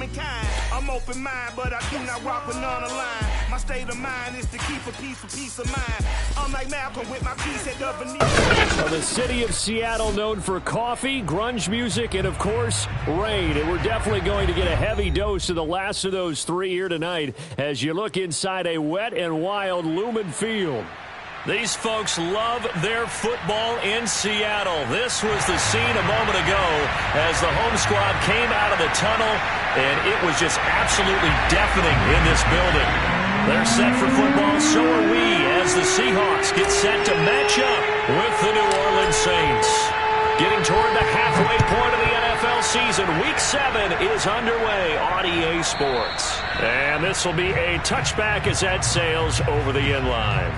calm and kind. I'm open mind, but I do not rock with none aligned. My state of mind is to keep a peace for peace of mind. I'm like Malcolm with my piece at the Boovenile. Well, the city of Seattle known for coffee, grunge music, and, of course, rain. And we're definitely going to get a heavy dose of the last of those three here tonight as you look inside a wet and wild Lumen Field. These folks love their football in Seattle. This was the scene a moment ago as the home squad came out of the tunnel, and it was just absolutely deafening in this building. They're set for football, so are we, as the Seahawks get set to match up with the New Orleans Saints. Getting toward the halfway point of the NFL season, Week 7 is underway on EA Sports. And this will be a touchback as that sails over the end line.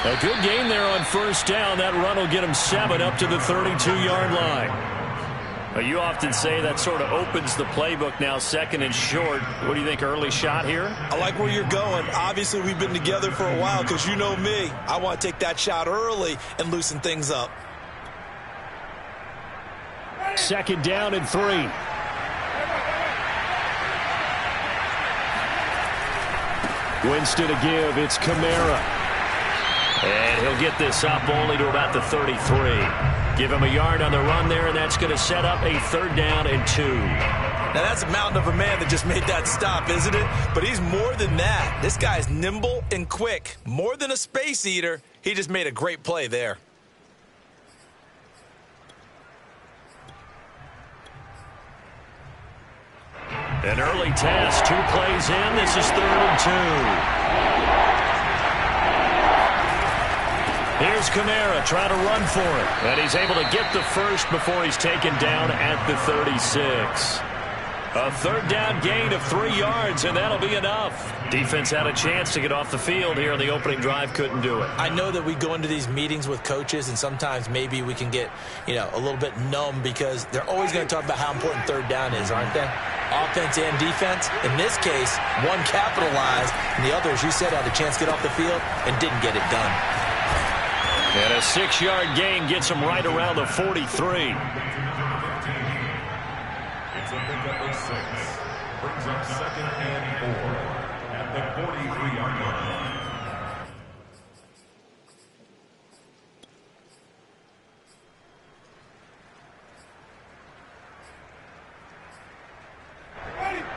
A good game there on first down. That run will get him 7 up to the 32-yard line. You often say that sort of opens the playbook now, second and short. What do you think, early shot here? I like where you're going. Obviously, we've been together for a while because you know me. I want to take that shot early and loosen things up. Second down and 3. Winston to give. It's Kamara. And he'll get this up only to about the 33. Give him a yard on the run there, and that's going to set up a third down and 2. Now, that's a mountain of a man that just made that stop, isn't it? But he's more than that. This guy's nimble and quick. More than a space eater. He just made a great play there. An early test. 2 plays in. This is 3rd and 2. Here's Kamara trying to run for it. And he's able to get the first before he's taken down at the 36. A third down gain of 3 yards, and that'll be enough. Defense had a chance to get off the field here in the opening drive, couldn't do it. I know that we go into these meetings with coaches, and sometimes maybe we can get, a little bit numb because they're always going to talk about how important third down is, aren't they? Offense and defense. In this case, one capitalized, and the other, as you said, had a chance to get off the field and didn't get it done. And a 6-yard gain gets him right around the 43. It's a pickup of 6. Brings up 2nd and 4 at the 43-yard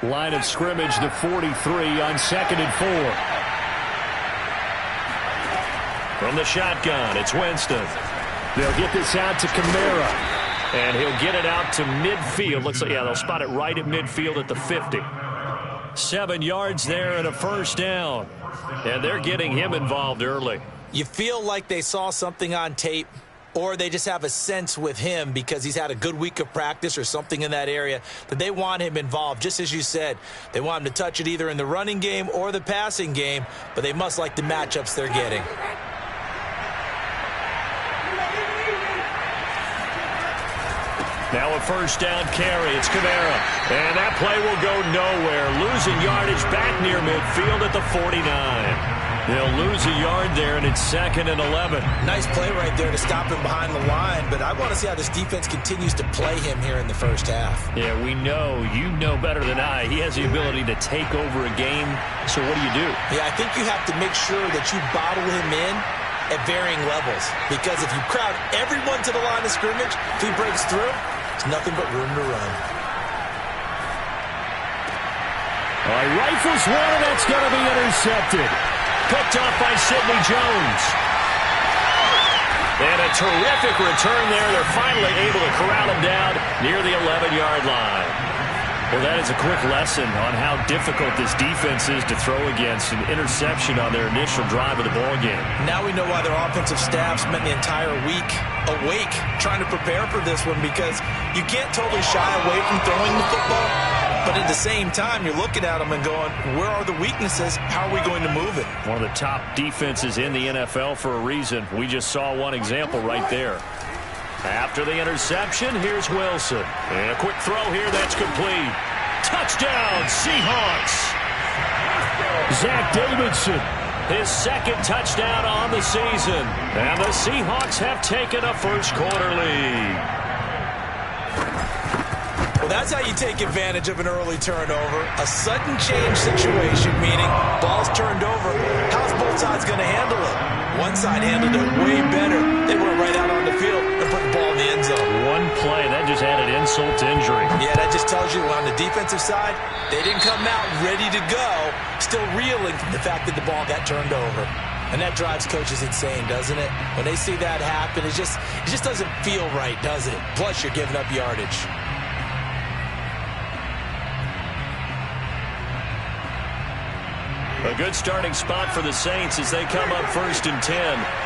line. Line of scrimmage, the 43 on 2nd and 4. From the shotgun, it's Winston. They'll get this out to Kamara. And he'll get it out to midfield. Looks like, they'll spot it right at midfield at the 50. 7 yards there and a first down. And they're getting him involved early. You feel like they saw something on tape, or they just have a sense with him because he's had a good week of practice or something in that area that they want him involved. Just as you said, they want him to touch it either in the running game or the passing game, but they must like the matchups they're getting. Now a first down carry. It's Kamara. And that play will go nowhere. Losing yardage back near midfield at the 49. They'll lose a yard there, and it's 2nd and 11. Nice play right there to stop him behind the line, but I want to see how this defense continues to play him here in the first half. Yeah, we know. You know better than I. He has the ability to take over a game. So what do? Yeah, I think you have to make sure that you bottle him in at varying levels, because if you crowd everyone to the line of scrimmage, if he breaks through, it's nothing but room to run. All right, rifles one, and that's going to be intercepted. Picked off by Sidney Jones. And a terrific return there. They're finally able to corral him down near the 11-yard line. Well, that is a quick lesson on how difficult this defense is to throw against. An interception on their initial drive of the ballgame. Now we know why their offensive staff spent the entire week awake trying to prepare for this one, because you can't totally shy away from throwing the football. But at the same time, you're looking at them and going, where are the weaknesses? How are we going to move it? One of the top defenses in the NFL for a reason. We just saw one example right there. After the interception, here's Wilson. And a quick throw here that's complete. Touchdown, Seahawks. Zach Davidson, his second touchdown on the season. And the Seahawks have taken a first-quarter lead. Well, that's how you take advantage of an early turnover. A sudden change situation, meaning ball's turned over. How's both sides going to handle it? One side handled it way better. They went right out on the field and put the ball in the end zone. One play, that just added insult to injury. Yeah, that just tells you on the defensive side, they didn't come out ready to go, still reeling from the fact that the ball got turned over. And that drives coaches insane, doesn't it? When they see that happen, it just doesn't feel right, does it? Plus, you're giving up yardage. A good starting spot for the Saints as they come up 1st and 10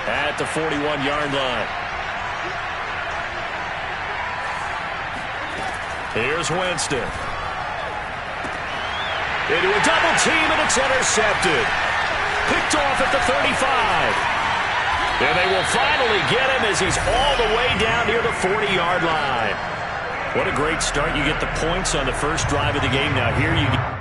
at the 41-yard line. Here's Winston. Into a double team, and it's intercepted. Picked off at the 35. And they will finally get him as he's all the way down near the 40-yard line. What a great start. You get the points on the first drive of the game. Now here you go.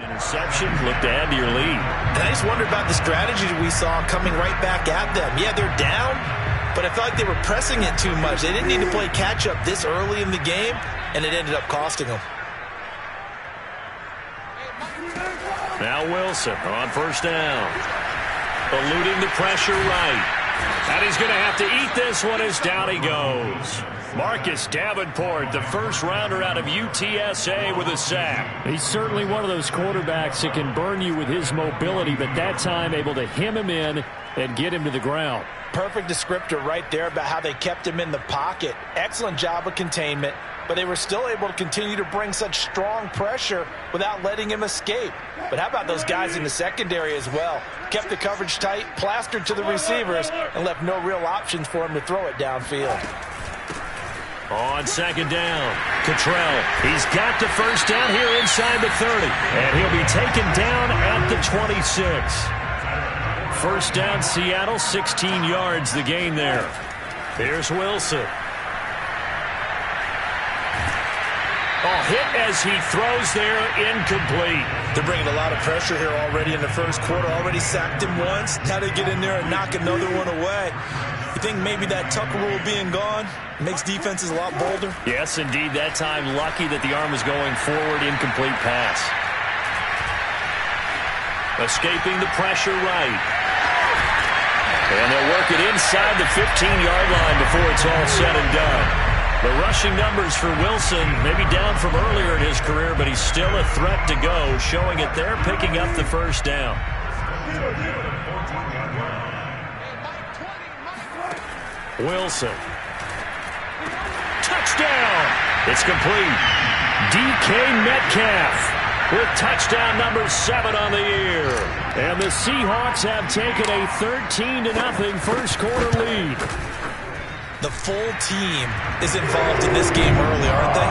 Interception, look to add to your lead. And I just wonder about the strategy we saw coming right back at them. Yeah, they're down, but I felt like they were pressing it too much. They didn't need to play catch-up this early in the game, and it ended up costing them. Now Wilson on first down. Eluding the pressure right. And he's going to have to eat this one as down he goes. Marcus Davenport, the first rounder out of UTSA with a sack. He's certainly one of those quarterbacks that can burn you with his mobility, but that time able to hem him in and get him to the ground. Perfect descriptor right there about how they kept him in the pocket. Excellent job of containment, but they were still able to continue to bring such strong pressure without letting him escape. But how about those guys in the secondary as well? Kept the coverage tight, plastered to the receivers, and left no real options for him to throw it downfield. On second down, Cottrell. He's got the first down here inside the 30. And he'll be taken down at the 26. First down, Seattle, 16 yards the gain there. Here's Wilson. Oh, hit as he throws there, incomplete. They're bringing a lot of pressure here already in the first quarter. Already sacked him once. Now they get in there and knock another one away. You think maybe that Tucker rule being gone makes defenses a lot bolder? Yes, indeed. That time, lucky that the arm was going forward, incomplete pass. Escaping the pressure right. And they'll work it inside the 15-yard line before it's all said and done. The rushing numbers for Wilson, maybe down from earlier in his career, but he's still a threat to go, showing it there, picking up the first down. Wilson. Touchdown! It's complete. DK Metcalf with touchdown number 7 on the year. And the Seahawks have taken a 13-0 first quarter lead. The full team is involved in this game early, aren't they?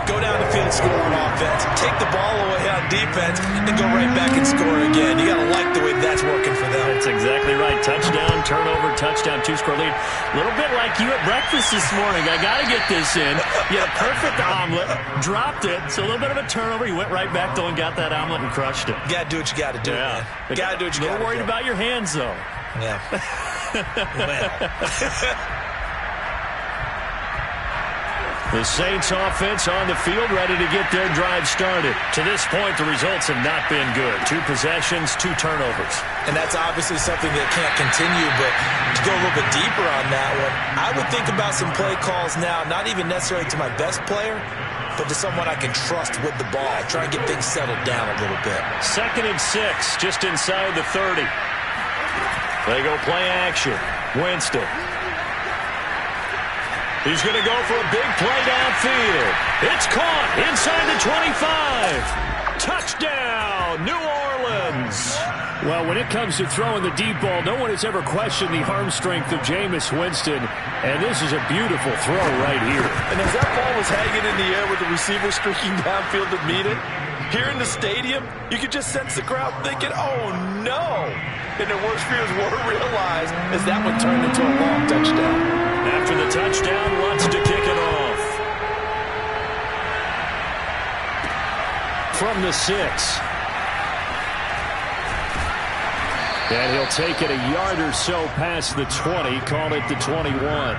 Go down the field, score on offense, take the ball away on defense, and go right back and score again. You got to like the way that's working for them. That's exactly right. Touchdown, turnover, touchdown, 2-score lead. A little bit like you at breakfast this morning. I got to get this in. You had a perfect omelet, dropped it. So a little bit of a turnover. You went right back, though, and got that omelet and crushed it. You got to do what you got to do, man. You got to do what you got to do. A little worried about your hands, though. Yeah. The Saints offense on the field, ready to get their drive started. To this point, the results have not been good. 2 possessions, 2 turnovers. And that's obviously something that can't continue, but to go a little bit deeper on that one, I would think about some play calls now, not even necessarily to my best player, but to someone I can trust with the ball. Try and get things settled down a little bit. 2nd and 6, just inside the 30. They go play action. Winston. He's going to go for a big play downfield. It's caught inside the 25. Touchdown, New Orleans. Well, when it comes to throwing the deep ball, no one has ever questioned the arm strength of Jameis Winston, and this is a beautiful throw right here. And as that ball was hanging in the air with the receiver streaking downfield to meet it, here in the stadium, you could just sense the crowd thinking, oh, no. And their worst fears were realized as that one turned into a long touchdown. After the touchdown, wants to kick it off. From the 6. And he'll take it a yard or so past the 20, call it the 21.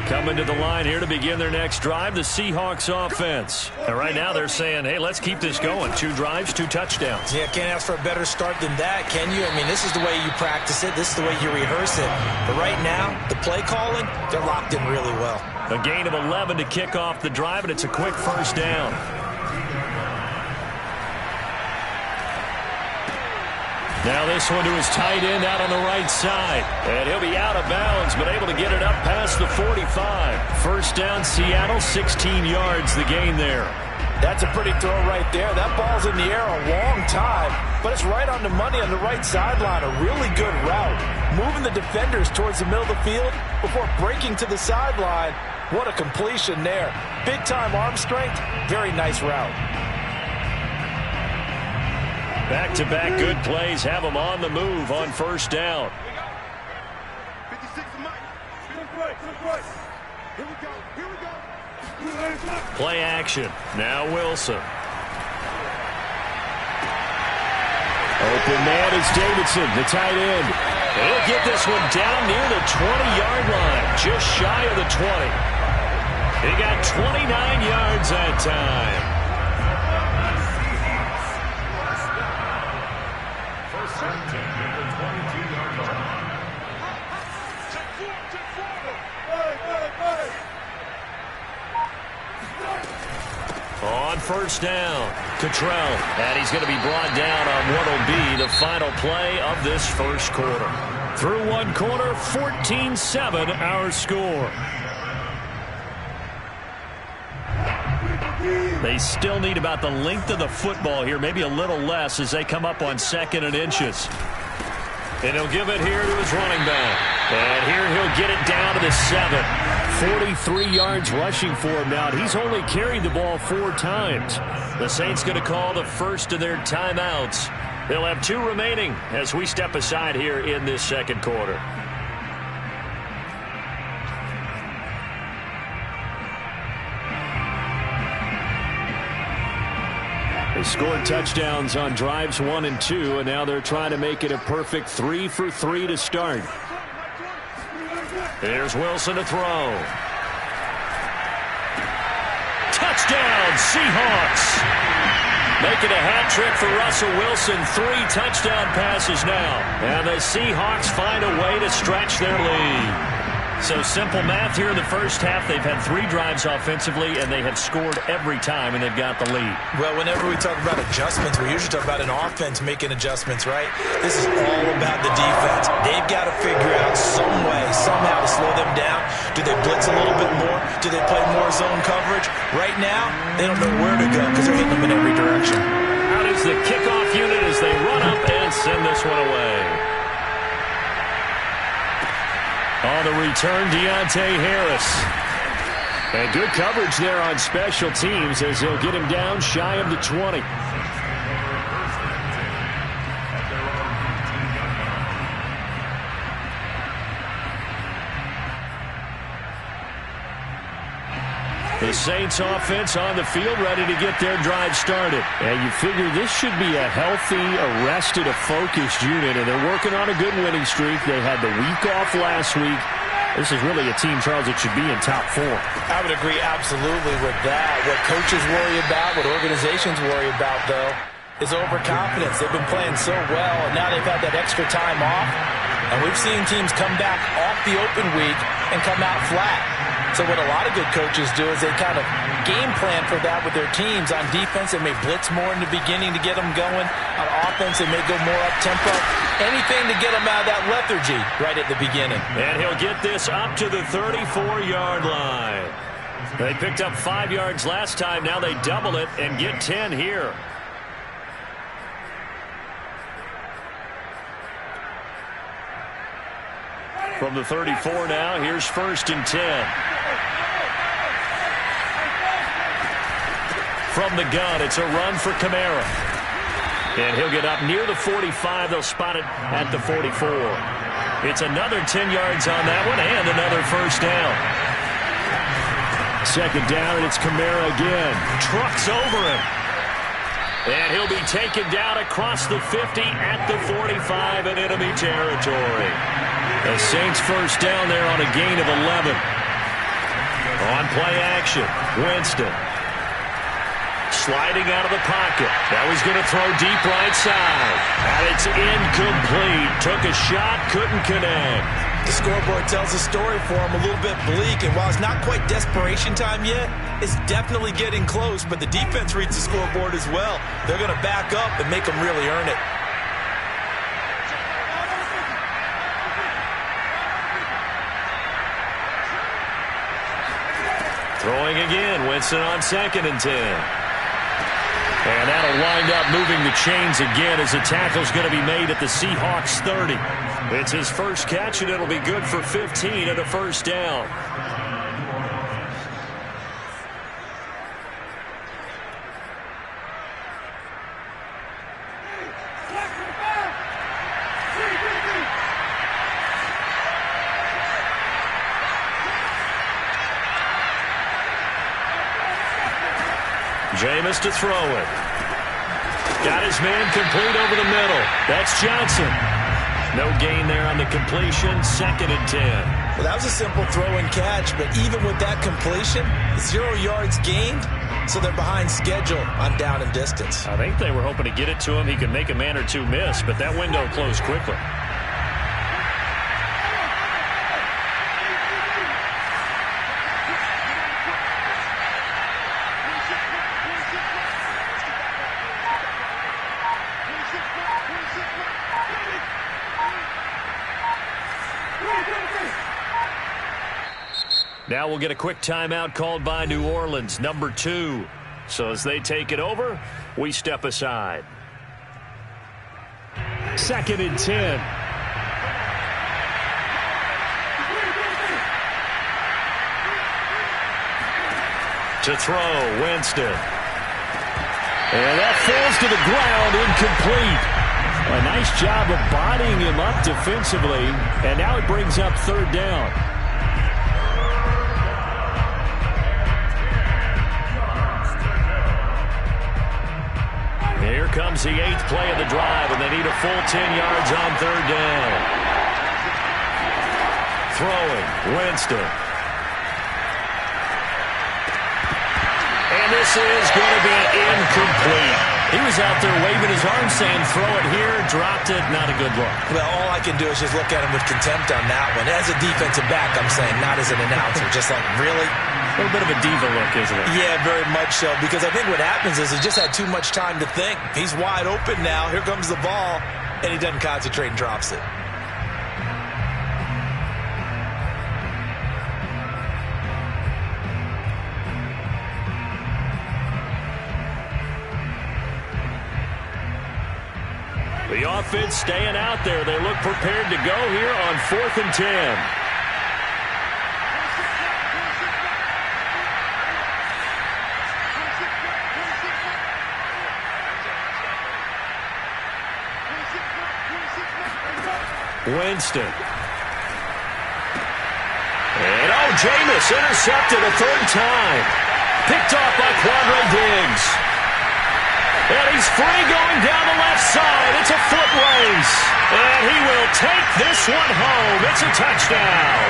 Coming to the line here to begin their next drive, the Seahawks offense. And right now they're saying, hey, let's keep this going. 2 drives, 2 touchdowns. Yeah, can't ask for a better start than that, can you? I mean, this is the way you practice it. This is the way you rehearse it. But right now, the play calling, they're locked in really well. A gain of 11 to kick off the drive, and it's a quick first down. Now this one to his tight end out on the right side. And he'll be out of bounds, but able to get it up past the 45. First down, Seattle, 16 yards the gain there. That's a pretty throw right there. That ball's in the air a long time, but it's right on the money on the right sideline. A really good route. Moving the defenders towards the middle of the field before breaking to the sideline. What a completion there. Big-time arm strength. Very nice route. Back-to-back good plays have them on the move on first down. 56 to Mike. Here we go. Play action. Now Wilson. Open man is Davidson, the tight end. He'll get this one down near the 20-yard line, just shy of the 20. He got 29 yards that time. On first down, Cottrell, and he's going to be brought down on what will be the final play of this first quarter. Through one quarter, 14-7 our score. They still need about the length of the football here, maybe a little less as they come up on 2nd and inches. And he'll give it here to his running back. And here he'll get it down to the 7. 43 yards rushing for him now. He's only carried the ball 4 times. The Saints going to call the first of their timeouts. They'll have 2 remaining as we step aside here in this second quarter. They scored touchdowns on drives 1 and 2, and now they're trying to make it a perfect 3 for 3 to start. Here's Wilson to throw. Touchdown, Seahawks. Making a hat trick for Russell Wilson. 3 touchdown passes now. And the Seahawks find a way to stretch their lead. So simple math here in the first half. They've had 3 drives offensively, and they have scored every time, and they've got the lead. Well, whenever we talk about adjustments, we usually talk about an offense making adjustments, right? This is all about the defense. They've got to figure out some way, somehow to slow them down. Do they blitz a little bit more? Do they play more zone coverage? Right now, they don't know where to go because they're hitting them in every direction. Out is the kickoff unit as they run up and send this one away. On the return, Deontay Harris. And good coverage there on special teams as they'll get him down shy of the 20. The Saints offense on the field ready to get their drive started. And you figure this should be a healthy, arrested, a focused unit. And they're working on a good winning streak. They had the week off last week. This is really a team, Charles, that should be in top 4. I would agree absolutely with that. What coaches worry about, what organizations worry about, though, is overconfidence. They've been playing so well, and now they've had that extra time off. And we've seen teams come back off the open week and come out flat. So what a lot of good coaches do is they kind of game plan for that with their teams. On defense, they may blitz more in the beginning to get them going. On offense, they may go more up-tempo. Anything to get them out of that lethargy right at the beginning. And he'll get this up to the 34-yard line. They picked up 5 yards last time. Now they double it and get 10 here. From the 34 now, here's 1st and 10. From the gun, it's a run for Kamara. And he'll get up near the 45. They'll spot it at the 44. It's another 10 yards on that one and another 1st down. 2nd down, and it's Kamara again. Trucks over him. And he'll be taken down across the 50 at the 45 in enemy territory. The Saints 1st down there on a gain of 11. On play action, Winston. Sliding out of the pocket. Now he's going to throw deep right side. And it's incomplete. Took a shot, couldn't connect. The scoreboard tells a story for him, a little bit bleak. And while it's not quite desperation time yet, it's definitely getting close. But the defense reads the scoreboard as well. They're going to back up and make them really earn it. Throwing again, Winston on 2nd and 10. And that'll wind up moving the chains again as the tackle's going to be made at the Seahawks 30. It's his first catch, and it'll be good for 15 and a 1st down. Jameis to throw it. Got his man complete over the middle. That's Johnson. No gain there on the completion. 2nd and 10. Well, that was a simple throw and catch, but even with that completion, 0 yards gained, so they're behind schedule on down and distance. I think they were hoping to get it to him. He could make a man or two miss, but that window closed quickly. Now we'll get a quick timeout called by New Orleans, number 2. So as they take it over, we step aside. 2nd and 10. To throw, Winston. And that falls to the ground, incomplete. A nice job of bodying him up defensively, and now it brings up 3rd down. Here comes the 8th play of the drive, and they need a full 10 yards on 3rd down. Throwing, Winston. And this is going to be incomplete. He was out there waving his arm saying, throw it here, dropped it, not a good look. Well, all I can do is just look at him with contempt on that one. As a defensive back, I'm saying, not as an announcer. Just like, really? A little bit of a diva look, isn't it? Yeah, very much so, because I think what happens is he just had too much time to think. He's wide open now. Here comes the ball, and he doesn't concentrate and drops it. The offense staying out there. They look prepared to go here on 4th and 10. Winston. And Jameis intercepted a 3rd time. Picked off by Quandre Diggs. And he's free going down the left side. It's a foot race. And he will take this one home. It's a touchdown.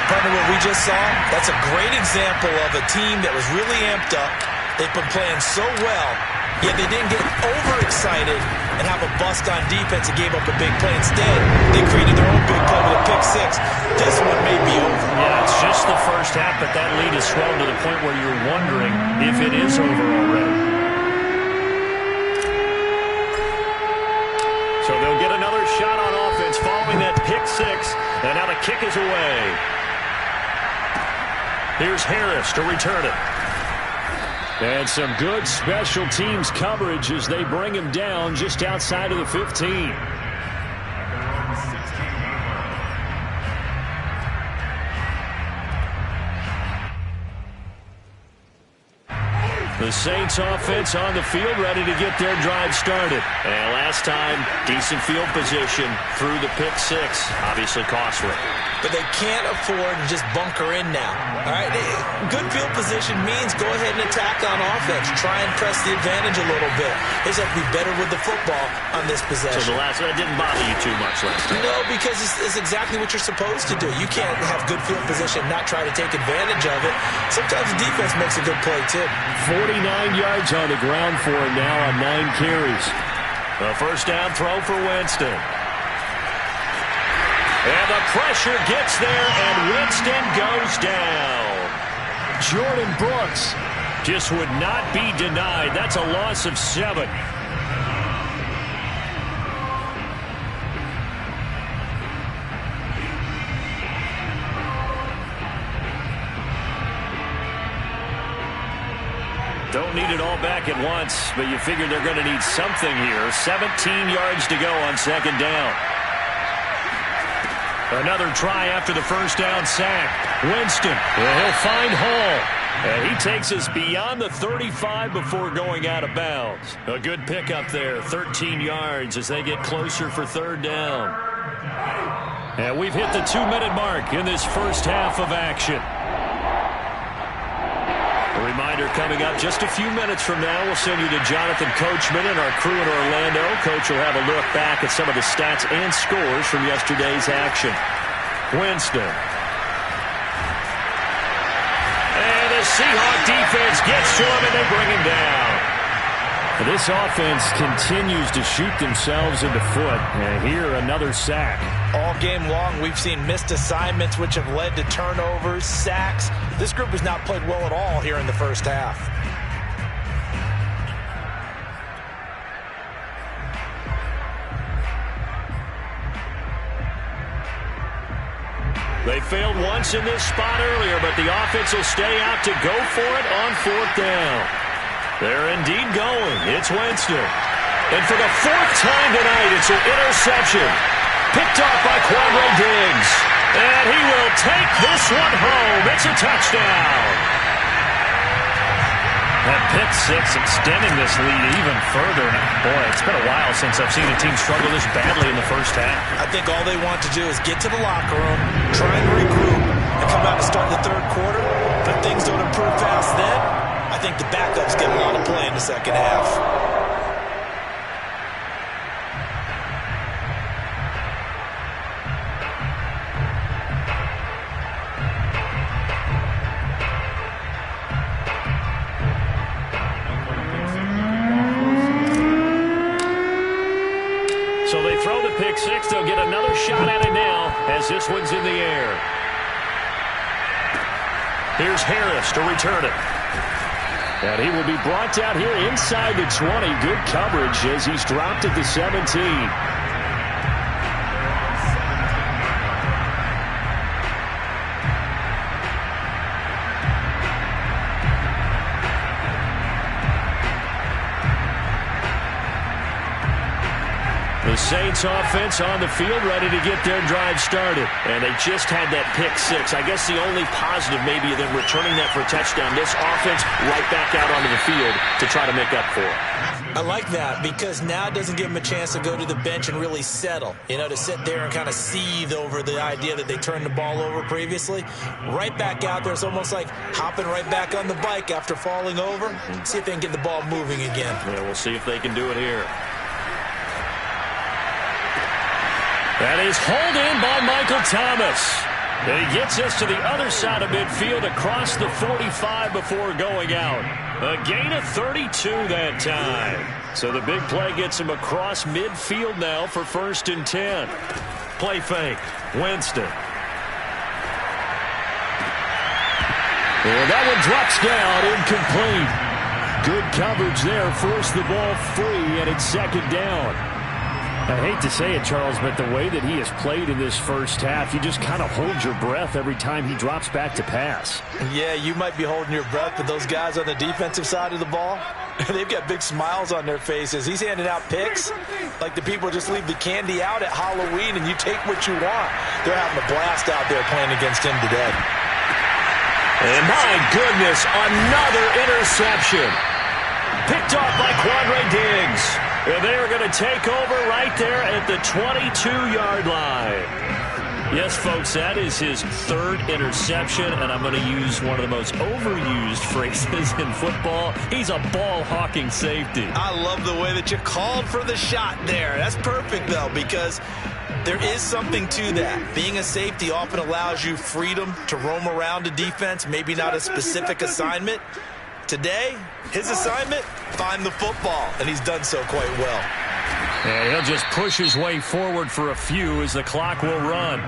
Partner, what we just saw, that's a great example of a team that was really amped up. They've been playing so well, yet they didn't get overexcited and have a bust on defense and gave up a big play. Instead, they created their own big play with a pick six. This one may be over. Yeah, it's just the first half, but that lead has swelled to the point where you're wondering if it is over already. So they'll get another shot on offense following that pick six, and now the kick is away. Here's Harris to return it. And some good special teams coverage as they bring him down just outside of the 15. The Saints offense on the field ready to get their drive started. And last time, decent field position through the pick six. Obviously costly. But they can't afford to just bunker in now. All right, good field position means go ahead and attack on offense. Try and press the advantage a little bit. They just have to be better with the football on this possession. So the last one didn't bother you too much last time? No, because it's exactly what you're supposed to do. You can't have good field position and not try to take advantage of it. Sometimes the defense makes a good play, too. 49 yards on the ground for him now on 9 carries. A first down throw for Winston. And the pressure gets there, and Winston goes down. Jordan Brooks just would not be denied. That's a loss of 7. Don't need it all back at once, but you figure they're going to need something here. 17 yards to go on second down. Another try after the first down sack. Winston, he'll find Hall. And he takes us beyond the 35 before going out of bounds. A good pickup there, 13 yards as they get closer for third down. And we've hit the 2-minute mark in this first half of action. A reminder coming up just a few minutes from now. We'll send you to Jonathan Coachman and our crew in Orlando. Coach will have a look back at some of the stats and scores from yesterday's action. Winston. And the Seahawk defense gets to him and they bring him down. This offense continues to shoot themselves in the foot. And here another sack. All game long, we've seen missed assignments which have led to turnovers, sacks. This group has not played well at all here in the first half. They failed once in this spot earlier, but the offense will stay out to go for it on fourth down. They're indeed going. It's Winston. And for the 4th time tonight, it's an interception. Picked off by Quadro Diggs. And he will take this one home. It's a touchdown. That pick six extending this lead even further. Boy, it's been a while since I've seen a team struggle this badly in the first half. I think all they want to do is get to the locker room, try and regroup, and come out and start the third quarter. But if things don't improve fast then, I think the backups get a lot of play in the second half. So they throw the pick six. They'll get another shot at it now as this one's in the air. Here's Harris to return it. And he will be brought down here inside the 20. Good coverage as he's dropped at the 17. The Saints offense on the field ready to get their drive started. And they just had that pick six. I guess the only positive maybe than returning that for a touchdown. This offense right back out onto the field to try to make up for it. I like that because now it doesn't give them a chance to go to the bench and really settle. You know, to sit there and kind of seethe over the idea that they turned the ball over previously. Right back out there. It's almost like hopping right back on the bike after falling over. See if they can get the ball moving again. Yeah, we'll see if they can do it here. That is hauled in by Michael Thomas. And he gets us to the other side of midfield across the 45 before going out. A gain of 32 that time. So the big play gets him across midfield now for 1st and 10. Play fake. Winston. And that one drops down, incomplete. Good coverage there, forced the ball free, and it's 2nd down. I hate to say it, Charles, but the way that he has played in this first half, you just kind of hold your breath every time he drops back to pass. Yeah, you might be holding your breath, but those guys on the defensive side of the ball, they've got big smiles on their faces. He's handing out picks like the people just leave the candy out at Halloween and you take what you want. They're having a blast out there playing against him today. And my goodness, another interception. Picked off by Quandre Diggs. And they are going to take over right there at the 22-yard line. Yes, folks, that is his 3rd interception, and I'm going to use one of the most overused phrases in football. He's a ball-hawking safety. I love the way that you called for the shot there. That's perfect, though, because there is something to that. Being a safety often allows you freedom to roam around a defense, maybe not a specific assignment. Today, his assignment, find the football, and he's done so quite well. And he'll just push his way forward for a few as the clock will run.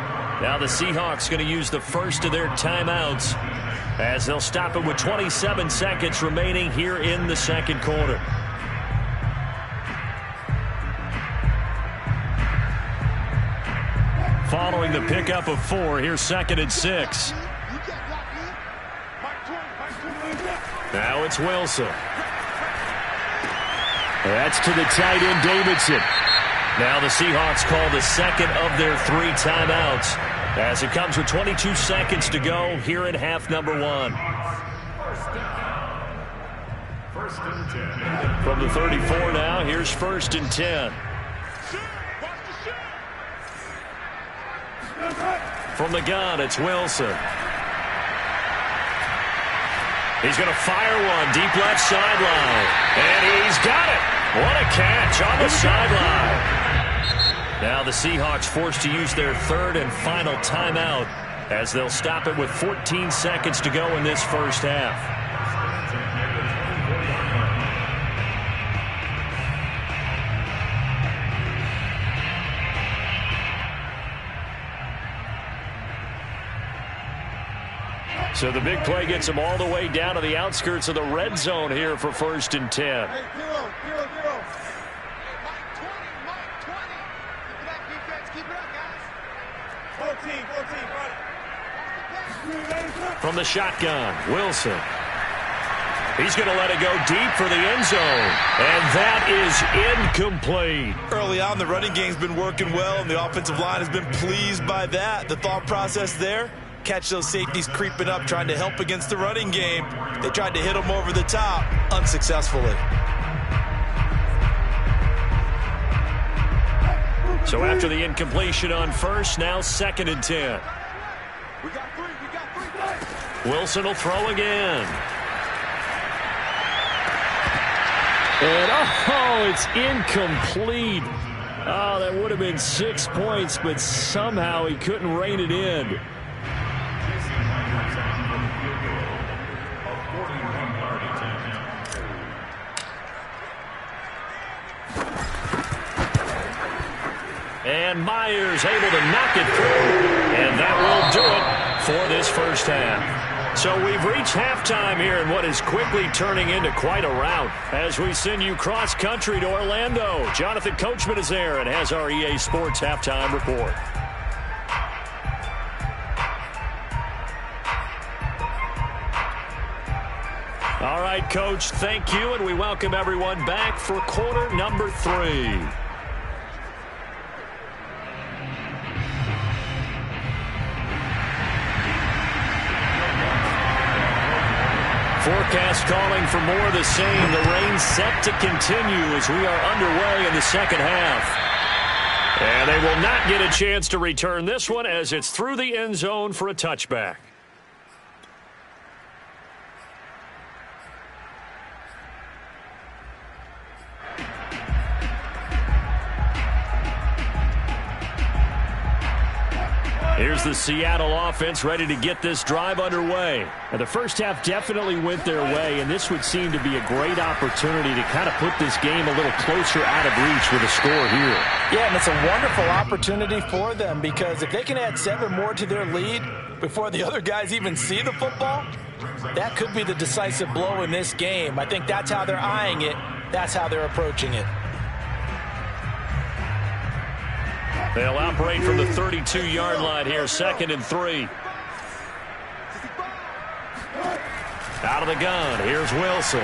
Now the Seahawks going to use the first of their timeouts as they'll stop it with 27 seconds remaining here in the 2nd quarter. Following the pickup of 4, here's 2nd and 6. Now it's Wilson. That's to the tight end, Davidson. Now the Seahawks call the 2nd of their 3 timeouts as it comes with 22 seconds to go here in half number 1. From the 34 now, here's 1st and 10. From the gun, it's Wilson. He's going to fire one deep left sideline. And he's got it. What a catch on the sideline. Now the Seahawks forced to use their 3rd and final timeout as they'll stop it with 14 seconds to go in this first half. So the big play gets him all the way down to the outskirts of the red zone here for 1st and 10. From the shotgun, Wilson. He's going to let it go deep for the end zone. And that is incomplete. Early on, the running game's been working well, and the offensive line has been pleased by that. The thought process there, catch those safeties creeping up, trying to help against the running game. They tried to hit them over the top, unsuccessfully. So after the incompletion on 1st, now 2nd and 10. Wilson will throw again. And, oh, it's incomplete. Oh, that would have been 6 points, but somehow he couldn't rein it in. And Myers able to knock it through. And that will do it for this first half. So we've reached halftime here in what is quickly turning into quite a rout as we send you cross-country to Orlando. Jonathan Coachman is there and has our EA Sports halftime report. All right, Coach, thank you, and we welcome everyone back for quarter number 3. Forecast calling for more of the same. The rain set to continue as we are underway in the second half. And they will not get a chance to return this one as it's through the end zone for a touchback. Here's here's the Seattle offense ready to get this drive underway. Now, the first half definitely went their way, and this would seem to be a great opportunity to kind of put this game a little closer out of reach with a score here. Yeah, and it's a wonderful opportunity for them because if they can add 7 more to their lead before the other guys even see the football, that could be the decisive blow in this game. I think that's how they're eyeing it. That's how they're approaching it. They'll operate from the 32-yard line here, 2nd and 3. Out of the gun, here's Wilson.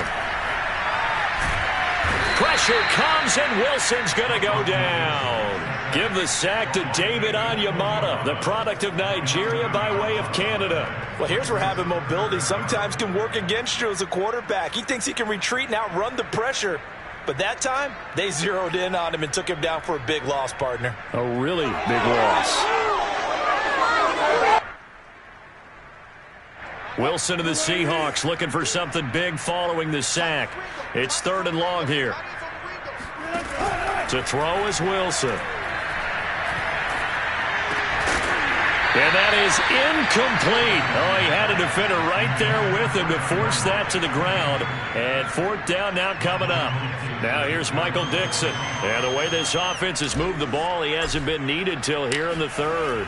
Pressure comes, and Wilson's going to go down. Give the sack to David Onyemata, the product of Nigeria by way of Canada. Well, here's where having mobility sometimes can work against you as a quarterback. He thinks he can retreat and outrun the pressure. But that time, they zeroed in on him and took him down for a big loss, partner. A really big loss. Wilson to the Seahawks looking for something big following the sack. It's 3rd and long here. To throw is Wilson. And that is incomplete. Oh, he had a defender right there with him to force that to the ground. And 4th down now coming up. Now here's Michael Dixon. And the way this offense has moved the ball, he hasn't been needed till here in the 3rd.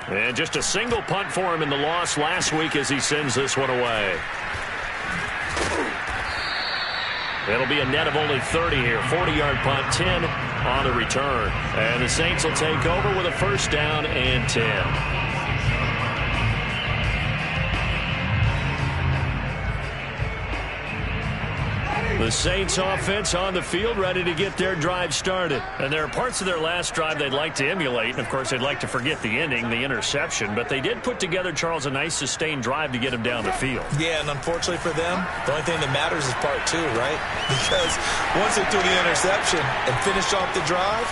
And just a single punt for him in the loss last week as he sends this one away. It'll be a net of only 30 here. 40-yard punt, 10 on the return. And the Saints will take over with a 1st down and 10. The Saints offense on the field ready to get their drive started. And there are parts of their last drive they'd like to emulate. And, of course, they'd like to forget the ending, the interception. But they did put together, Charles, a nice sustained drive to get them down the field. Yeah, and unfortunately for them, the only thing that matters is part 2, right? Because once they threw the interception and finished off the drive.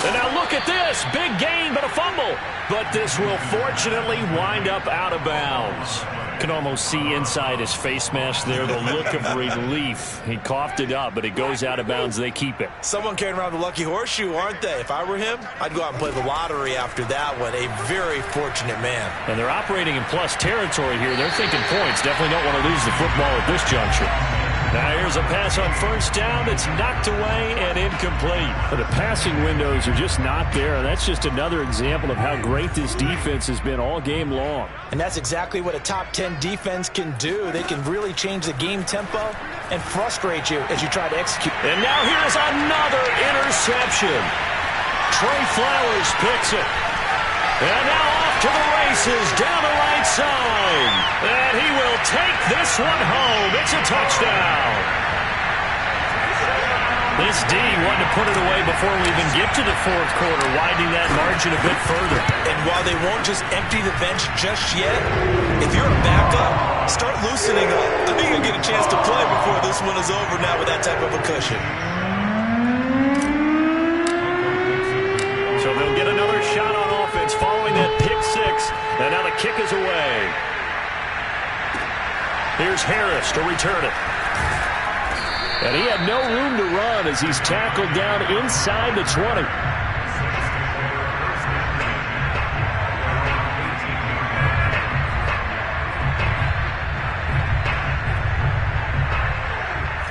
And now look at this. Big gain, but a fumble. But this will fortunately wind up out of bounds. Can almost see inside his face mask there the look of relief. He coughed it up, but it goes out of bounds. They keep it. Someone carrying around the lucky horseshoe, aren't they? If I were him, I'd go out and play the lottery after that one. A very fortunate man. And they're operating in plus territory here. They're thinking points. Definitely don't want to lose the football at this juncture. Now here's a pass on 1st down. It's knocked away and incomplete. But the passing windows are just not there. And that's just another example of how great this defense has been all game long. And that's exactly what a top 10 defense can do. They can really change the game tempo and frustrate you as you try to execute. And now here's another interception. Trey Flowers picks it. And now off to the races down the right side. And he will take this one home. It's a touchdown. This D wanted to put it away before we even get to the 4th quarter, widening that margin a bit further. And while they won't just empty the bench just yet, if you're a backup, start loosening up. I think you'll get a chance to play before this one is over now with that type of a cushion. So they'll get another shot on offense following that pick 6. And now the kick is away. Here's Harris to return it. And he had no room to run as he's tackled down inside the 20.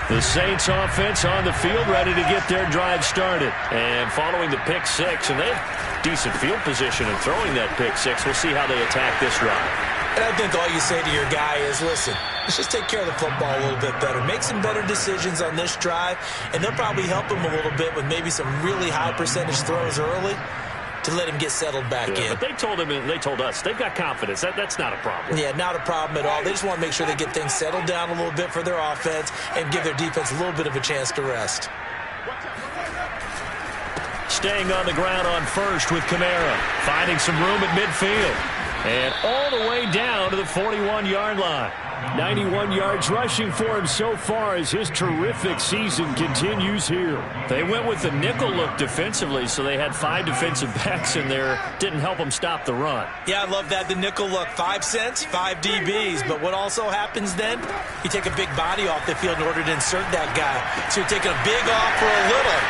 The Saints offense on the field ready to get their drive started. And following the pick 6, and they have decent field position in throwing that pick 6. We'll see how they attack this drive. And I think all you say to your guy is, listen, let's just take care of the football a little bit better. Make some better decisions on this drive, and they'll probably help him a little bit with maybe some really high percentage throws early to let him get settled back in. But they told him, and they told us, they've got confidence. That's not a problem. Yeah, not a problem at all. They just want to make sure they get things settled down a little bit for their offense and give their defense a little bit of a chance to rest. Staying on the ground on 1st with Kamara, finding some room at midfield. And all the way down to the 41-yard line. 91 yards rushing for him so far as his terrific season continues here. They went with the nickel look defensively, so they had 5 defensive backs in there. Didn't help them stop the run. Yeah, I love that, the nickel look. 5 cents, 5 DBs. But what also happens then, you take a big body off the field in order to insert that guy. So you're taking a big off for a little.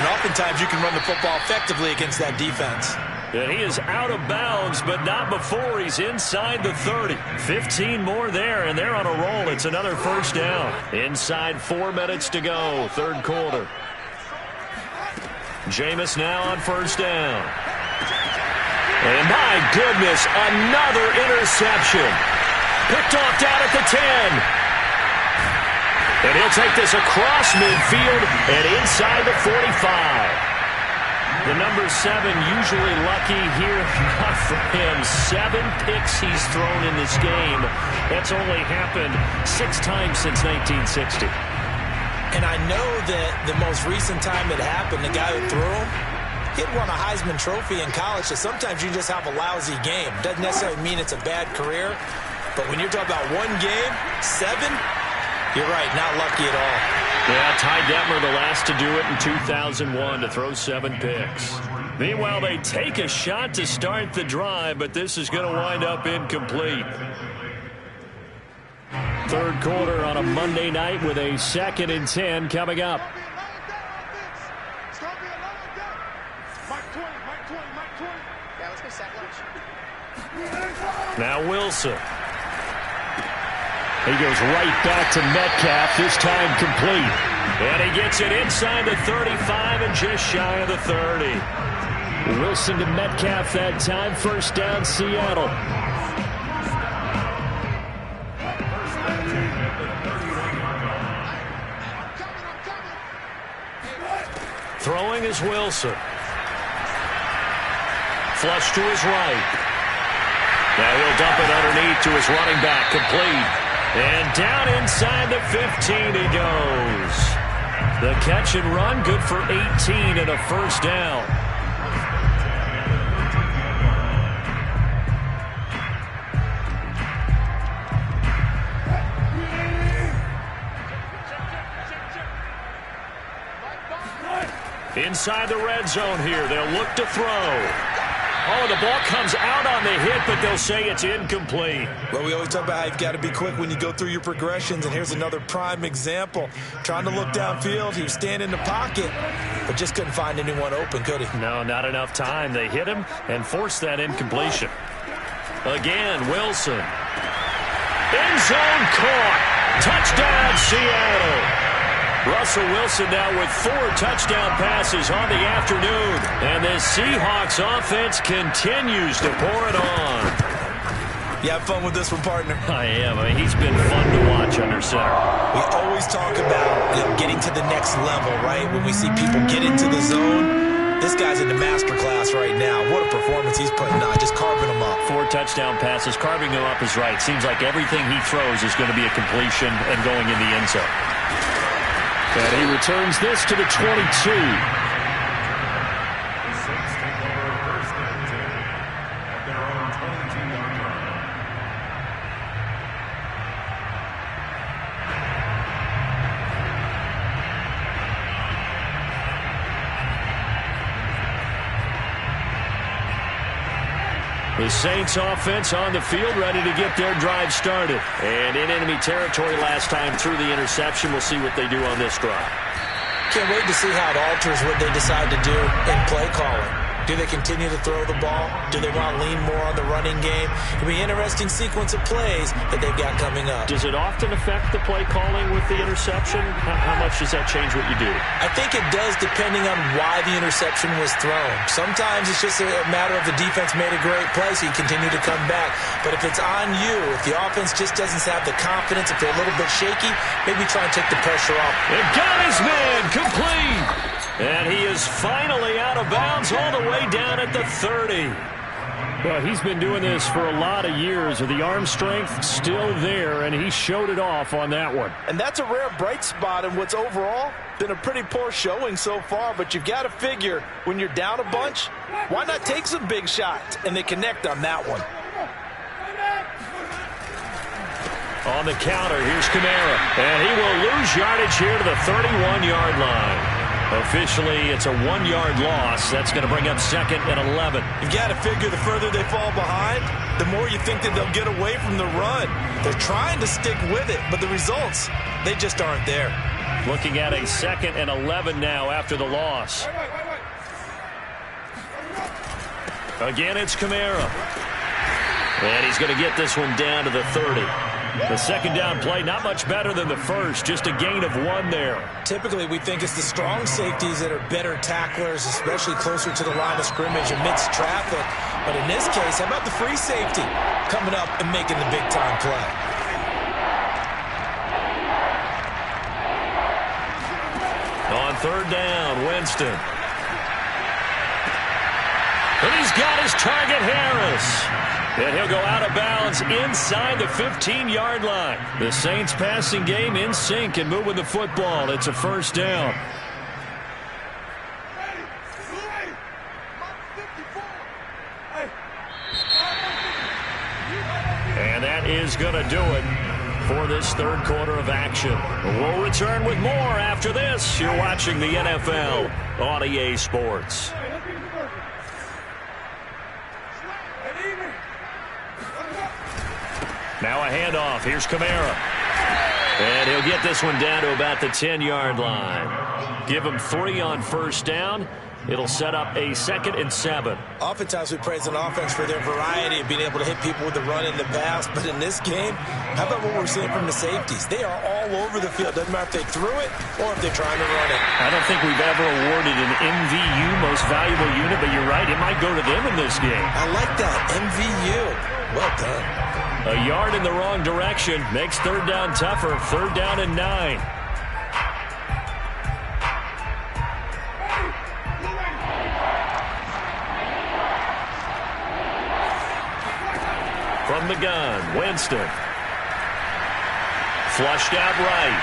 And oftentimes you can run the football effectively against that defense. And he is out of bounds, but not before he's inside the 30. 15 more there, and they're on a roll. It's another first down. Inside 4 minutes to go, third quarter. Jameis now on first down. And my goodness, another interception. Picked off down at the 10. And he'll take this across midfield and inside the 45. The number 7 usually lucky here, not for him. 7 picks he's thrown in this game. That's only happened 6 times since 1960. And I know that the most recent time it happened, the guy who threw him, he'd won a Heisman Trophy in college, so sometimes you just have a lousy game. Doesn't necessarily mean it's a bad career, but when you're talking about one game, 7, you're right, not lucky at all. Yeah, Ty Detmer, the last to do it in 2001, to throw 7 picks. Meanwhile, they take a shot to start the drive, but this is going to wind up incomplete. Third quarter on a Monday night with a 2nd and 10 coming up. Now Wilson. He goes right back to Metcalf, this time complete. And he gets it inside the 35 and just shy of the 30. Wilson to Metcalf that time. First down, Seattle. Throwing is Wilson. Flush to his right. Now he'll dump it underneath to his running back, complete. And down inside the 15 he goes. The catch and run, good for 18 and a first down. Inside the red zone here, they'll look to throw. Oh, the ball comes out on the hit, but they'll say it's incomplete. Well, we always talk about how you've got to be quick when you go through your progressions, and here's another prime example. Trying to look downfield, he was standing in the pocket, but just couldn't find anyone open, could he? No, not enough time. They hit him and forced that incompletion. Again, Wilson. End zone caught. Touchdown, Seattle. Russell Wilson now with 4 touchdown passes on the afternoon. And the Seahawks offense continues to pour it on. You have fun with this one, partner? I am. I mean, he's been fun to watch under center. We always talk about getting to the next level, right? When we see people get into the zone, this guy's in the master class right now. What a performance he's putting on, just carving them up. 4 touchdown passes. Carving them up is right. Seems like everything he throws is going to be a completion and going in the end zone. And he returns this to the 22. The Saints offense on the field, ready to get their drive started. And in enemy territory last time through the interception. We'll see what they do on this drive. Can't wait to see how it alters what they decide to do in play calling. Do they continue to throw the ball? Do they want to lean more on the running game? It'll be an interesting sequence of plays that they've got coming up. Does it often affect the play calling with the interception? How much does that change what you do? I think it does, depending on why the interception was thrown. Sometimes it's just a matter of the defense made a great play, so you continue to come back. But if it's on you, if the offense just doesn't have the confidence, if they're a little bit shaky, maybe try and take the pressure off. And got his man complete. And he is finally out of bounds all the way down at the 30. Well, he's been doing this for a lot of years with the arm strength still there, and he showed it off on that one. And that's a rare bright spot in what's overall been a pretty poor showing so far, but you've got to figure when you're down a bunch, why not take some big shots? And they connect on that one. On the counter, here's Kamara. And he will lose yardage here to the 31-yard line. Officially, it's a 1-yard loss. That's going to bring up 2nd and 11. You've got to figure the further they fall behind, the more you think that they'll get away from the run. They're trying to stick with it, but the results, they just aren't there. Looking at a 2nd and 11 now after the loss. Again, it's Kamara. And he's going to get this one down to the 30. The second down play, not much better than the first, just a gain of 1 there. Typically, we think it's the strong safeties that are better tacklers, especially closer to the line of scrimmage amidst traffic. But in this case, how about the free safety coming up and making the big-time play? On third down, Winston. And he's got his target, Harris. And he'll go out of bounds inside the 15-yard line. The Saints passing game in sync and moving the football. It's a first down. And that is going to do it for this third quarter of action. We'll return with more after this. You're watching the NFL on EA Sports. Now a handoff. Here's Kamara. And he'll get this one down to about the 10-yard line. Give him 3 on first down. It'll set up a 2nd and 7. Oftentimes we praise an offense for their variety of being able to hit people with the run in the pass. But in this game, how about what we're seeing from the safeties? They are all over the field. Doesn't matter if they threw it or if they're trying to run it. I don't think we've ever awarded an MVU, most valuable unit, but you're right. It might go to them in this game. I like that. MVU. Well done. A yard in the wrong direction makes third down tougher. Third down and 9. From the gun, Winston. Flushed out right.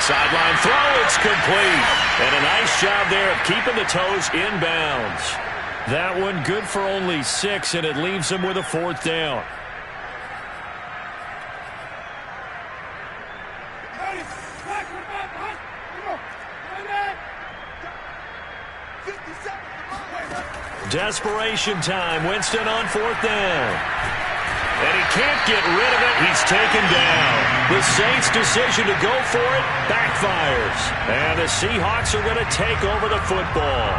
Sideline throw, it's complete. And a nice job there of keeping the toes inbounds. That one good for only 6, and it leaves him with a 4th down. Desperation time. Winston on 4th down. And he can't get rid of it. He's taken down. The Saints' decision to go for it backfires. And the Seahawks are going to take over the football.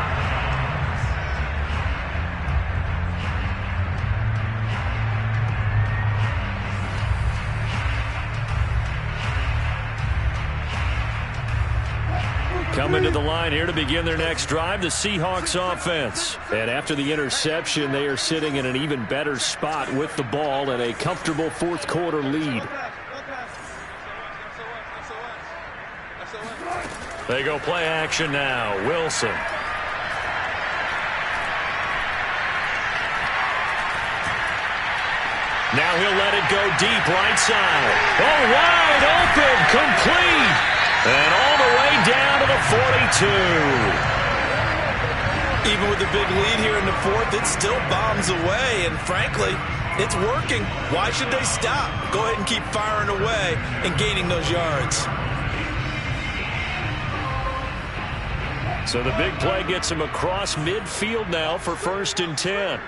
Coming to the line here to begin their next drive, the Seahawks offense. And after the interception, they are sitting in an even better spot with the ball and a comfortable 4th quarter lead. They go play action now. Wilson. Now he'll let it go deep right side. Oh, wide open, complete. And all the way down to the 42. Even with the big lead here in the 4th, it still bombs away. And frankly, it's working. Why should they stop? Go ahead and keep firing away and gaining those yards. So the big play gets him across midfield now for 1st and 10.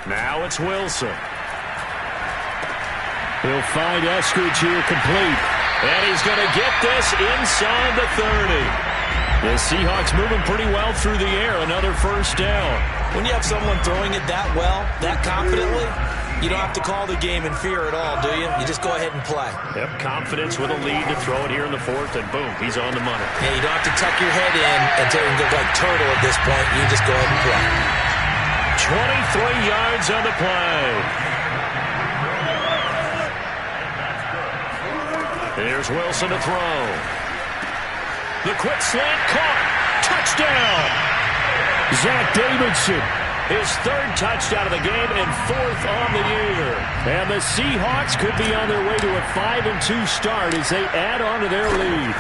Now it's Wilson. He'll find Eskridge here complete. And he's going to get this inside the 30. The Seahawks moving pretty well through the air. Another 1st down. When you have someone throwing it that well, that confidently, you don't have to call the game in fear at all, do you? You just go ahead and play. Yep, confidence with a lead to throw it here in the 4th, and boom, he's on the money. Yeah, you don't have to tuck your head in and take and go like turtle at this point. You just go ahead and play. 23 yards on the play. Here's Wilson to throw. The quick slant caught. Touchdown. Zach Davidson. His 3rd touchdown of the game and 4th on the year. And the Seahawks could be on their way to a 5-2 start as they add on to their lead.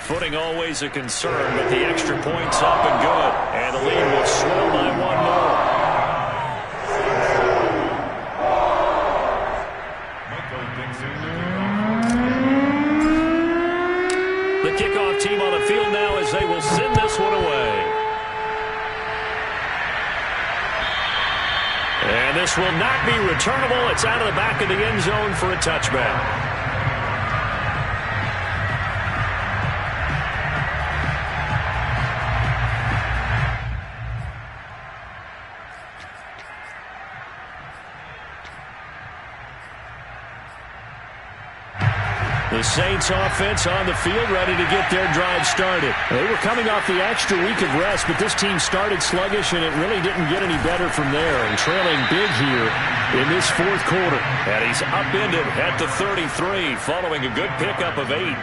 Footing always a concern, but the extra point's up and good. And the lead will swell by 1 more. The kickoff team on the field now as they will send this one away. And this will not be returnable. It's out of the back of the end zone for a touchback. The Saints offense on the field, ready to get their drive started. They were coming off the extra week of rest, but this team started sluggish, and it really didn't get any better from there. And trailing big here in this fourth quarter. And he's upended at the 33, following a good pickup of 8.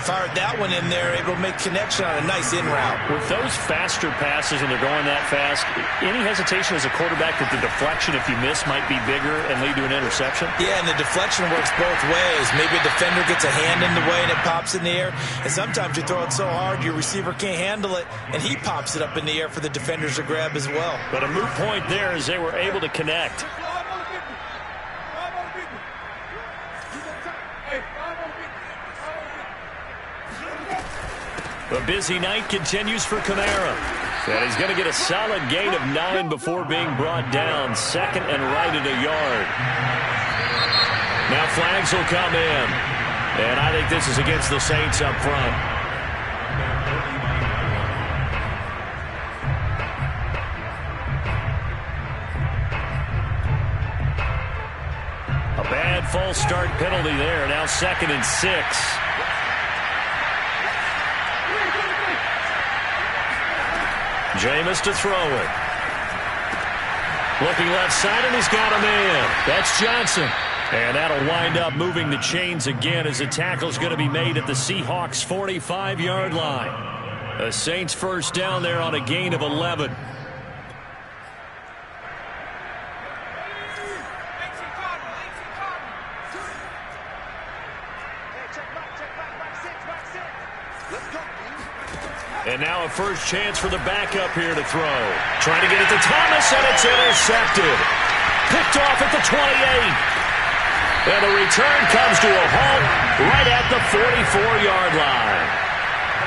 Fired that one in there, able to make connection on a nice in route. With those faster passes and they're going that fast, any hesitation as a quarterback that the deflection, if you miss, might be bigger and lead to an interception? Yeah, and the deflection works both ways. Maybe a defender gets a hand in the way and it pops in the air. And sometimes you throw it so hard your receiver can't handle it, and he pops it up in the air for the defenders to grab as well. But a moot point there as they were able to connect. The busy night continues for Kamara. And he's going to get a solid gain of 9 before being brought down. Second and right at a yard. Now flags will come in. And I think this is against the Saints up front. A bad false start penalty there. Now 2nd and 6. Jameis to throw it. Looking left side, and he's got a man. That's Johnson. And that'll wind up moving the chains again as the tackle's going to be made at the Seahawks' 45-yard line. The Saints first down there on a gain of 11. And now a first chance for the backup here to throw. Trying to get it to Thomas, and it's intercepted. Picked off at the 28. And the return comes to a halt right at the 44-yard line.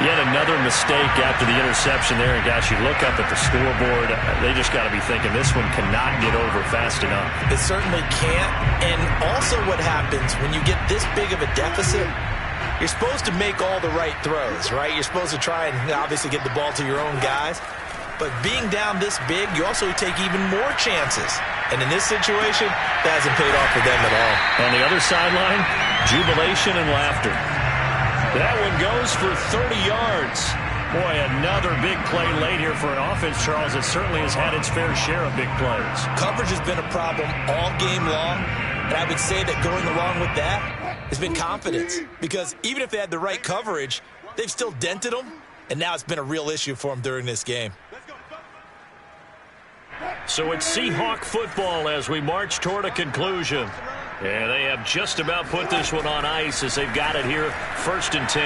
Yet another mistake after the interception there. And, gosh, you look up at the scoreboard, they just got to be thinking this one cannot get over fast enough. It certainly can't. And also what happens when you get this big of a deficit, you're supposed to make all the right throws, right? You're supposed to try and obviously get the ball to your own guys. But being down this big, you also take even more chances. And in this situation, that hasn't paid off for them at all. On the other sideline, jubilation and laughter. That one goes for 30 yards. Boy, another big play late here for an offense, Charles, that certainly has had its fair share of big plays. Coverage has been a problem all game long. And I would say that going along with that has been confidence, because even if they had the right coverage, they've still dented them, and now it's been a real issue for them during this game. So it's Seahawk football as we march toward a conclusion. And they have just about put this one on ice as they've got it here, 1st and 10.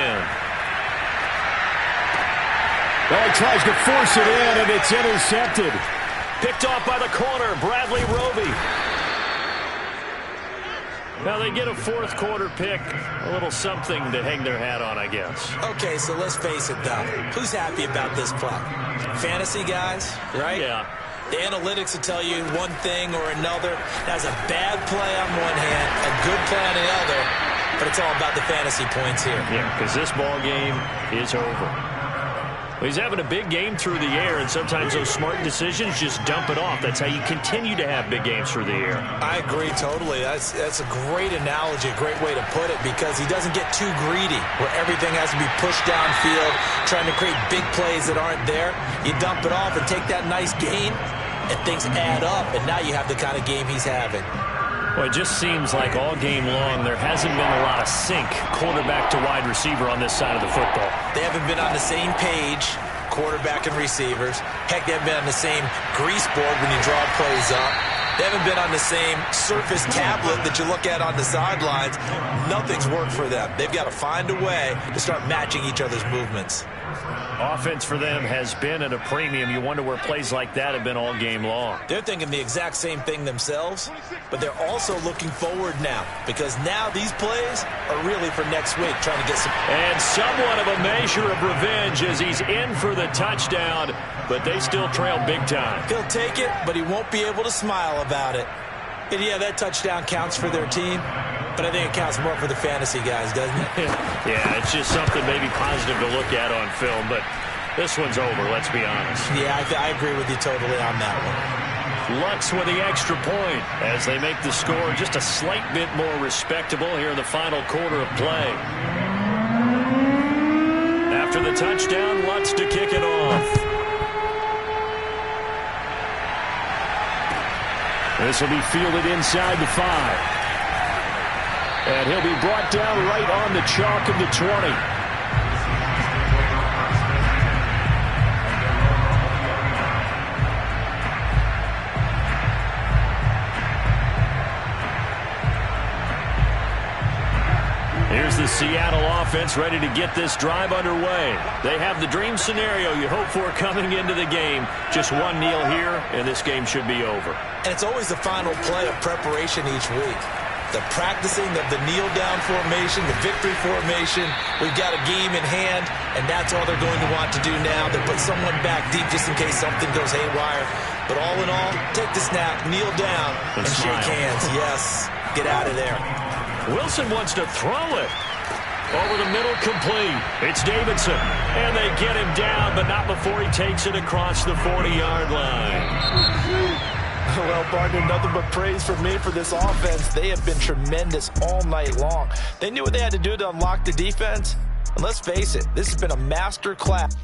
Well, he tries to force it in, and it's intercepted. Picked off by the corner, Bradley Roby. Now they get a 4th quarter pick, a little something to hang their hat on, I guess. Okay, so let's face it, though. Who's happy about this play? Fantasy guys, right? Yeah. The analytics will tell you one thing or another. That's a bad play on one hand, a good play on the other, but it's all about the fantasy points here. Yeah, because this ball game is over. Well, he's having a big game through the air, and sometimes those smart decisions just dump it off. That's how you continue to have big games through the air. I agree totally. That's a great analogy, a great way to put it, because he doesn't get too greedy where everything has to be pushed downfield, trying to create big plays that aren't there. You dump it off and take that nice gain, and things add up, and now you have the kind of game he's having. Well, it just seems like all game long there hasn't been a lot of sync quarterback to wide receiver on this side of the football. They haven't been on the same page, quarterback and receivers. Heck, they haven't been on the same grease board when you draw plays up. They haven't been on the same Surface tablet that you look at on the sidelines. Nothing's worked for them. They've got to find a way to start matching each other's movements. Offense for them has been at a premium. You wonder where plays like that have been all game long. They're thinking the exact same thing themselves, but they're also looking forward now, because now these plays are really for next week, trying to get some. And somewhat of a measure of revenge as he's in for the touchdown, but they still trail big time. He'll take it, but he won't be able to smile about it. And yeah, that touchdown counts for their team, but I think it counts more for the fantasy guys, doesn't it? Yeah, it's just something maybe positive to look at on film, but this one's over, let's be honest. Yeah, I agree with you totally on that one. Lutz with the extra point as they make the score just a slight bit more respectable here in the final quarter of play. After the touchdown, Lutz to kick it off. This will be fielded inside the 5. And he'll be brought down right on the chalk of the 20. Here's the Seattle offense ready to get this drive underway. They have the dream scenario you hope for coming into the game. Just one kneel here, and this game should be over. And it's always the final play of preparation each week. The practicing of the kneel-down formation, the victory formation. We've got a game in hand, and that's all they're going to want to do now. They put someone back deep just in case something goes haywire. But all in all, take the snap, kneel down, and shake hands. Yes, get out of there. Wilson wants to throw it. Over the middle, complete. It's Davidson. And they get him down, but not before he takes it across the 40-yard line. Well, partner, nothing but praise for me for this offense. They have been tremendous all night long. They knew what they had to do to unlock the defense. And let's face it, this has been a master class.